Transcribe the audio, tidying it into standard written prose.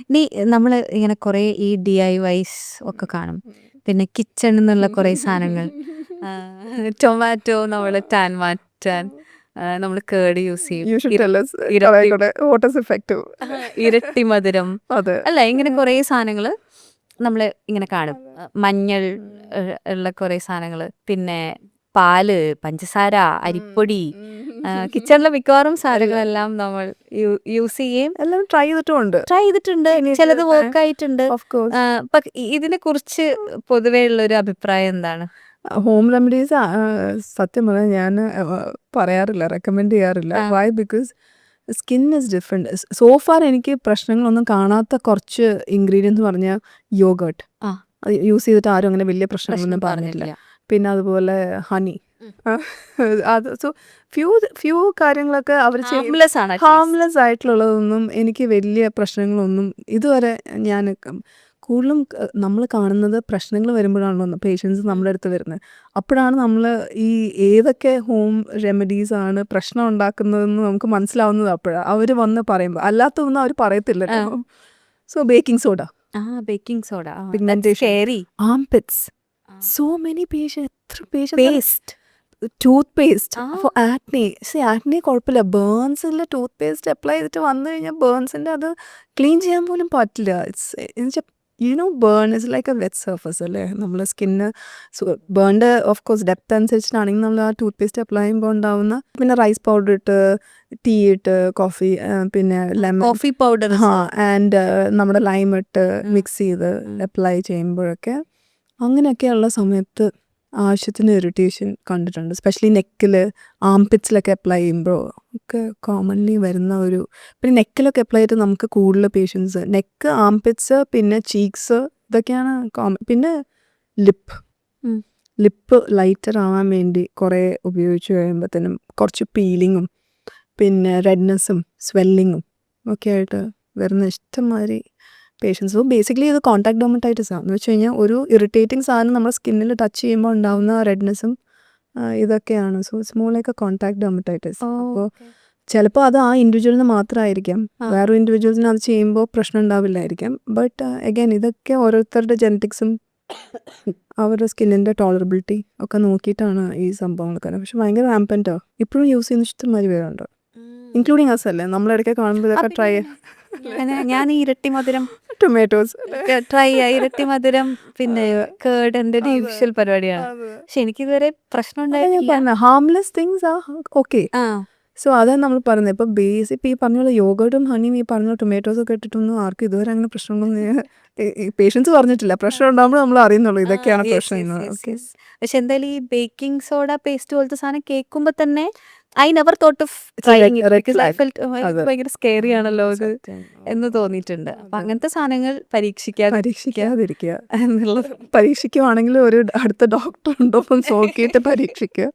ഇനി നമ്മള് ഇങ്ങനെ കുറേ ഈ DIYs ഒക്കെ കാണും. പിന്നെ കിച്ചണിന്നുള്ള കുറേ സാധനങ്ങൾ. ടൊമാറ്റോ നമ്മള് ടാൻ മാറ്റാൻ നമ്മള് കേട് യൂസ് ചെയ്യും. You should tell us ഇരട്ടി what is effective. ഇരട്ടി മധുരം. അതെ. അല്ല ഇങ്ങനെ കുറേ സാധനങ്ങള് നമ്മള് ഇങ്ങനെ കാണും. മഞ്ഞൾ ഉള്ള കുറേ സാധനങ്ങള്. പിന്നെ പാല്, പഞ്ചസാര, അരിപ്പൊടി, കിച്ചണിലെ മിക്കവാറും സാധനങ്ങളെല്ലാം നമ്മൾ യൂസ് ചെയ്യുകയും എല്ലാം ട്രൈ ചെയ്തിട്ടുമുണ്ട്. ട്രൈ ചെയ്തിട്ടുണ്ട്. ചിലത് വർക്ക് ആയിട്ടുണ്ട്. Of course. ഇതിനെ കുറിച്ച് പൊതുവേ ഉള്ളൊരു അഭിപ്രായം എന്താണ്? ഹോം റെമഡീസ് സത്യം പറഞ്ഞാൽ ഞാൻ പറയാറില്ല, റെക്കമെൻഡ് ചെയ്യാറില്ല. Why? Because skin is different. So far എനിക്ക് പ്രശ്നങ്ങളൊന്നും കാണാത്ത കുറച്ച് ഇൻഗ്രീഡിയൻസ് പറഞ്ഞാൽ യോഗേർട്ട്. ആ. അത് യൂസ് ചെയ്തിട്ട് ആരും അങ്ങനെ വലിയ പ്രശ്നങ്ങളൊന്നും പ്രശ്നം പറഞ്ഞിട്ടില്ല. പറഞ്ഞില്ല. പിന്നെ അതുപോലെ ഹണി. അത് സോ ഫ്യൂ കാര്യങ്ങളൊക്കെ അവർ ഹാർംലെസ് ആണ്. ഹാംലെസ് ആയിട്ടുള്ളതൊന്നും എനിക്ക് വലിയ പ്രശ്നങ്ങളൊന്നും ഇതുവരെ ഞാൻ കൂടുതലും നമ്മൾ കാണുന്നത് പ്രശ്നങ്ങൾ വരുമ്പോഴാണല്ലോ പേഷ്യൻസ് നമ്മുടെ അടുത്ത് വരുന്നത്. അപ്പോഴാണ് നമ്മൾ ഈ ഏതൊക്കെ ഹോം റെമഡീസ് ആണ് പ്രശ്നം ഉണ്ടാക്കുന്നതെന്ന് നമുക്ക് മനസ്സിലാവുന്നത് അപ്പോഴാണ് അവർ വന്ന് പറയുമ്പോൾ. അല്ലാത്തതൊന്നും അവർ പറയത്തില്ലല്ലോ. So baking soda, baking soda, pigmentation, armpits. So many patients, എത്ര patients. Paste, toothpaste for acne. Acne കുഴപ്പമില്ല, ബേൺസിൽ ടൂത്ത് പേസ്റ്റ് അപ്ലൈ ചെയ്തിട്ട് വന്നു കഴിഞ്ഞാൽ ബേൺസിൻ്റെ അത് ക്ലീൻ ചെയ്യാൻ പോലും പറ്റില്ല. Burn is like a wet surface അല്ലേ നമ്മളെ സ്കിന്ന്. സോ ബേണിൻ്റെ ഓഫ് കോഴ്സ് ഡെപ്ത് അനുസരിച്ചിട്ടാണെങ്കിൽ നമ്മൾ ആ ടൂത്ത് പേസ്റ്റ് അപ്ലൈ ചെയ്യുമ്പോൾ ഉണ്ടാവുന്ന, പിന്നെ റൈസ് പൗഡർ ഇട്ട്, ടീ ഇട്ട്, കോഫി, പിന്നെ ലെമൺ, കോഫി പൗഡർ, ആൻഡ് നമ്മുടെ ലൈം ഇട്ട് മിക്സ് ചെയ്ത് അപ്ലൈ ചെയ്യുമ്പോഴൊക്കെ അങ്ങനെയൊക്കെയുള്ള സമയത്ത് ആവശ്യത്തിന് ഇറിറ്റേഷൻ കണ്ടിട്ടുണ്ട്. സ്പെഷ്യലി നെക്കിൽ, ആംപിറ്റ്സിലൊക്കെ അപ്ലൈ ചെയ്യുമ്പോൾ ഒക്കെ കോമൺലി വരുന്ന ഒരു. പിന്നെ നെക്കിലൊക്കെ അപ്ലൈ ചെയ്തിട്ട് നമുക്ക് കൂടുതൽ പേഷ്യൻസ് നെക്ക്, ആംപിറ്റ്സ്, പിന്നെ ചീക്സ്, ഇതൊക്കെയാണ് കോമൺ. പിന്നെ ലിപ്പ് ലൈറ്റർ ആവാൻ വേണ്ടി കുറേ ഉപയോഗിച്ച് കഴിയുമ്പോഴത്തേനും കുറച്ച് പീലിങ്ങും പിന്നെ റെഡ്നെസ്സും സ്വെല്ലിങ്ങും ഒക്കെ ആയിട്ട് വരുന്ന ഇഷ്ടംമാതിരി പേഷ്യൻസ്. സോ ബേസിക്കലി ഇത് കോൺടാക്ട് ഡെർമറ്റൈറ്റിസ് ആണ്. എന്ന് വെച്ച് കഴിഞ്ഞാൽ ഒരു ഇറിറ്റേറ്റിംഗ് സാധനം നമ്മുടെ സ്കിന്നിൽ ടച്ച് ചെയ്യുമ്പോൾ ഉണ്ടാകുന്ന റെഡ്നെസ്സും ഇതൊക്കെയാണ്. So it's more like A contact dermatitis. അപ്പോൾ ചിലപ്പോൾ അത് ആ ഇൻഡിവിജ്വലിന് മാത്രമായിരിക്കാം, വേറെ ഇൻഡിവിജ്വൽസിന് അത് ചെയ്യുമ്പോൾ പ്രശ്നം ഉണ്ടാവില്ലായിരിക്കാം. ബട്ട് അഗൈൻ ഇതൊക്കെ ഓരോരുത്തരുടെ ജെനറ്റിക്സും അവരുടെ സ്കിന്നിൻ്റെ ടോളറബിലിറ്റി ഒക്കെ നോക്കിയിട്ടാണ് ഈ സംഭവങ്ങളൊക്കെ. പക്ഷെ ഭയങ്കര റാമ്പൻറ്റോ ഇപ്പോഴും യൂസ് ചെയ്യുന്ന ഇഷ്ടംമാതിരി പേരുണ്ട്, ഇൻക്ലൂഡിങ് അസ് അല്ലേ. നമ്മളിടയ്ക്ക് കാണുമ്പോൾ ഇതൊക്കെ ട്രൈ ഞാൻ ഈ ഇരട്ടി മധുരം ടൊമാറ്റോസ് ട്രൈ ഇരട്ടി മധുരം പിന്നെ കേർഡ് എൻ്റെ ഒരു യൂഷ്വൽ പരിപാടിയാണ്. പക്ഷെ എനിക്കിതുവരെ പ്രശ്നം ഉണ്ടായിട്ടില്ല. ഹാംലെസ് തിങ്സ് ആ ഓക്കെ. സോ അതാണ് നമ്മൾ പറയുന്നത്. ഇപ്പോൾ ഈ പറഞ്ഞ പോലെ യോഗർട്ടും ഹണിയും ഈ പറഞ്ഞ ടൊമാറ്റോസ് ഒക്കെ ഇട്ടിട്ടൊന്നും ആർക്കും ഇതുവരെ അങ്ങനെ പ്രശ്നങ്ങളൊന്നും പേഷ്യൻസ് പറഞ്ഞിട്ടില്ല. പ്രശ്നം ഉണ്ടാകുമ്പോൾ നമ്മൾ അറിയുന്നുള്ളൂ ഇതൊക്കെയാണ് പ്രശ്നങ്ങൾ. പക്ഷെ എന്തായാലും ഈ ബേക്കിംഗ് സോഡ പേസ്റ്റ് പോലത്തെ സാധനം കേൾക്കുമ്പോൾ തന്നെ I never thought of trying it because I felt ഭയങ്കര സ്കെയറി ആണല്ലോ ഇത് എന്ന് തോന്നിയിട്ടുണ്ട്. അപ്പം അങ്ങനത്തെ സാധനങ്ങൾ പരീക്ഷിക്കാതിരിക്കുക എന്നുള്ളത്. പരീക്ഷിക്കുവാണെങ്കിൽ ഒരു അടുത്ത ഡോക്ടർ ഉണ്ടോ നോക്കിയിട്ട് പരീക്ഷിക്കുക.